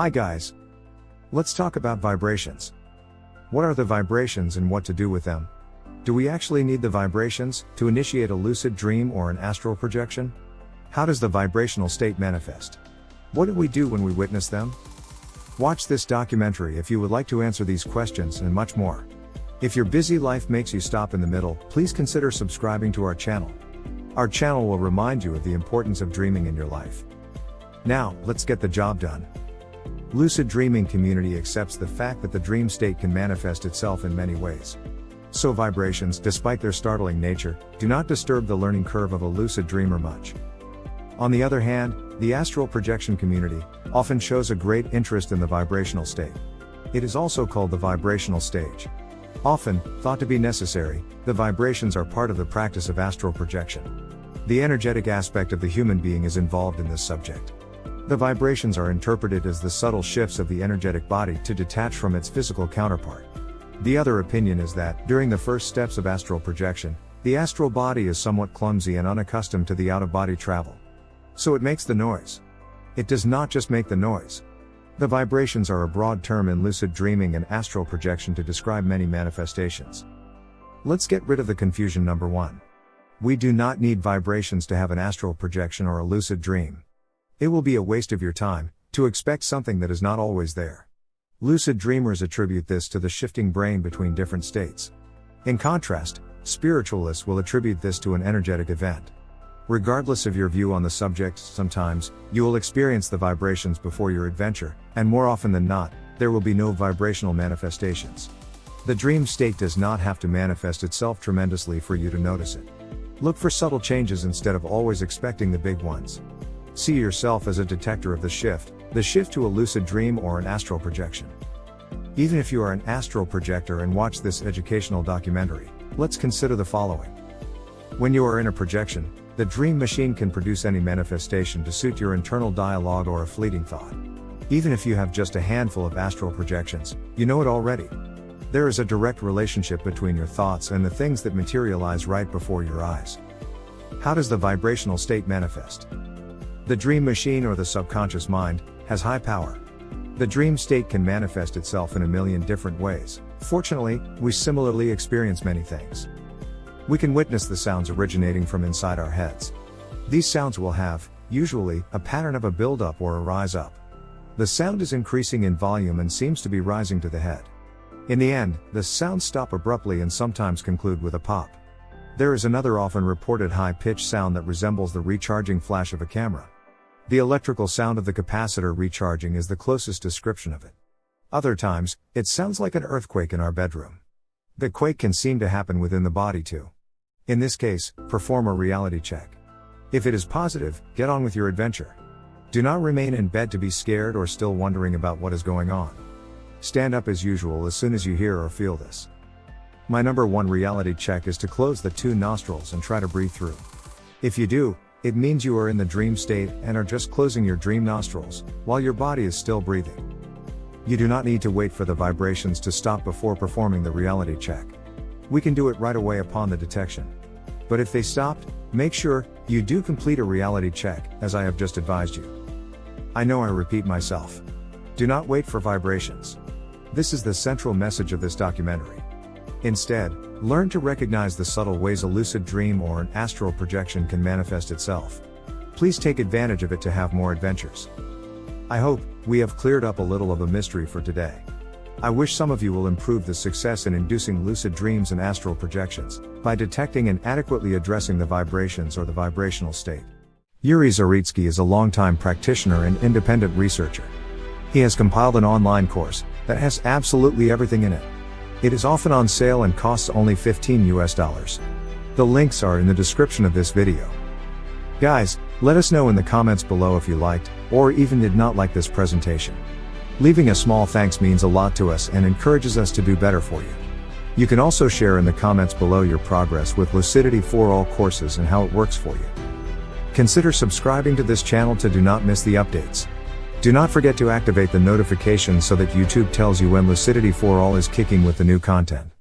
Hi guys. Let's talk about vibrations. What are the vibrations and what to do with them? Do we actually need the vibrations to initiate a lucid dream or an astral projection? How does the vibrational state manifest? What do we do when we witness them? Watch this documentary if you would like to answer these questions and much more. If your busy life makes you stop in the middle, please consider subscribing to our channel. Our channel will remind you of the importance of dreaming in your life. Now, let's get the job done. Lucid Dreaming community accepts the fact that the dream state can manifest itself in many ways. So vibrations, despite their startling nature, do not disturb the learning curve of a lucid dreamer much. On the other hand, the astral projection community often shows a great interest in the vibrational state. It is also called the vibrational stage. Often thought to be necessary, the vibrations are part of the practice of astral projection. The energetic aspect of the human being is involved in this subject. The vibrations are interpreted as the subtle shifts of the energetic body to detach from its physical counterpart. The other opinion is that, during the first steps of astral projection, the astral body is somewhat clumsy and unaccustomed to the out-of-body travel. So it makes the noise. It does not just make the noise. The vibrations are a broad term in lucid dreaming and astral projection to describe many manifestations. Let's get rid of the confusion. Number 1. We do not need vibrations to have an astral projection or a lucid dream. It will be a waste of your time to expect something that is not always there. Lucid dreamers attribute this to the shifting brain between different states. In contrast, spiritualists will attribute this to an energetic event. Regardless of your view on the subject, sometimes you will experience the vibrations before your adventure, and more often than not, there will be no vibrational manifestations. The dream state does not have to manifest itself tremendously for you to notice it. Look for subtle changes instead of always expecting the big ones. See yourself as a detector of the shift to a lucid dream or an astral projection. Even if you are an astral projector and watch this educational documentary, let's consider the following. When you are in a projection, the dream machine can produce any manifestation to suit your internal dialogue or a fleeting thought. Even if you have just a handful of astral projections, you know it already. There is a direct relationship between your thoughts and the things that materialize right before your eyes. How does the vibrational state manifest? The dream machine or the subconscious mind has high power. The dream state can manifest itself in a million different ways. Fortunately, we similarly experience many things. We can witness the sounds originating from inside our heads. These sounds will have, usually, a pattern of a build-up or a rise-up. The sound is increasing in volume and seems to be rising to the head. In the end, the sounds stop abruptly and sometimes conclude with a pop. There is another often reported high-pitched sound that resembles the recharging flash of a camera. The electrical sound of the capacitor recharging is the closest description of it. Other times, it sounds like an earthquake in our bedroom. The quake can seem to happen within the body too. In this case, perform a reality check. If it is positive, get on with your adventure. Do not remain in bed to be scared or still wondering about what is going on. Stand up as usual as soon as you hear or feel this. My number 1 reality check is to close the 2 nostrils and try to breathe through. If you do, it means you are in the dream state and are just closing your dream nostrils, while your body is still breathing. You do not need to wait for the vibrations to stop before performing the reality check. We can do it right away upon the detection. But if they stopped, make sure you do complete a reality check, as I have just advised you. I know I repeat myself. Do not wait for vibrations. This is the central message of this documentary. Instead, learn to recognize the subtle ways a lucid dream or an astral projection can manifest itself. Please take advantage of it to have more adventures. I hope we have cleared up a little of a mystery for today. I wish some of you will improve the success in inducing lucid dreams and astral projections by detecting and adequately addressing the vibrations or the vibrational state. Yuri Zaritsky is a longtime practitioner and independent researcher. He has compiled an online course that has absolutely everything in it. It is often on sale and costs only $15. The links are in the description of this video. Guys, let us know in the comments below if you liked, or even did not like this presentation. Leaving a small thanks means a lot to us and encourages us to do better for you. You can also share in the comments below your progress with Lucidity for All courses and how it works for you. Consider subscribing to this channel to do not miss the updates. Do not forget to activate the notifications so that YouTube tells you when Lucidity for All is kicking with the new content.